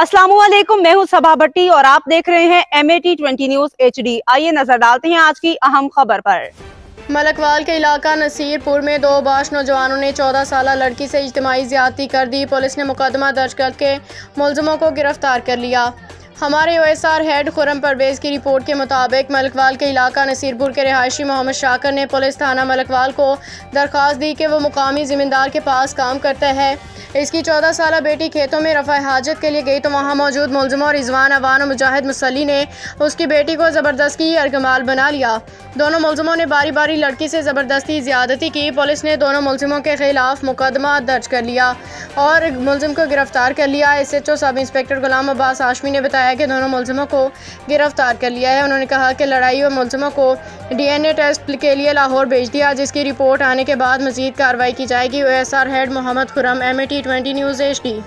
अस्सलामुअलैकुम, मैं हूं सबा भट्टी और आप देख रहे हैं MAT 20 न्यूज HD। आइए नजर डालते हैं आज की अहम खबर पर। मलकवाल के इलाका नसीरपुर में दो बाश नौजवानों ने 14 साल लड़की से इज्तिमाई ज्यादती कर दी। पुलिस ने मुकदमा दर्ज करके मुलजमों को गिरफ्तार कर लिया। हमारे OSR हेड खुरम परवेज की रिपोर्ट के मुताबिक मलकवाल के इलाका नसीरपुर के रिहायशी मोहम्मद शाकर ने पुलिस थाना मलकवाल को दरख्वास्त दी कि वो मुकामी ज़मींदार के पास काम करता है। इसकी 14 साल बेटी खेतों में रफ़ा हाजत के लिए गई तो वहाँ मौजूद मुलजमों रिजवान अवान और मुजाहिद मुसल्ली ने उसकी बेटी को ज़बरदस्ती अर्गमाल बना लिया। दोनों मुलजमों ने बारी बारी लड़की से ज़बरदस्ती ज़्यादती की। पुलिस ने दोनों मुलजमों के खिलाफ मुकदमा दर्ज कर लिया और मुलजिम को गिरफ्तार कर लिया। SHO सब इंस्पेक्टर गुलाम अब्बास हाशमी ने बताया कि दोनों मुलजिमों को गिरफ्तार कर लिया है। उन्होंने कहा कि लड़ाई और मुलजिमों को DNA टेस्ट के लिए लाहौर भेज दिया, जिसकी रिपोर्ट आने के बाद मजीद कार्रवाई की जाएगी। OSR head Mohammad Khurram, MAT 20 news HD।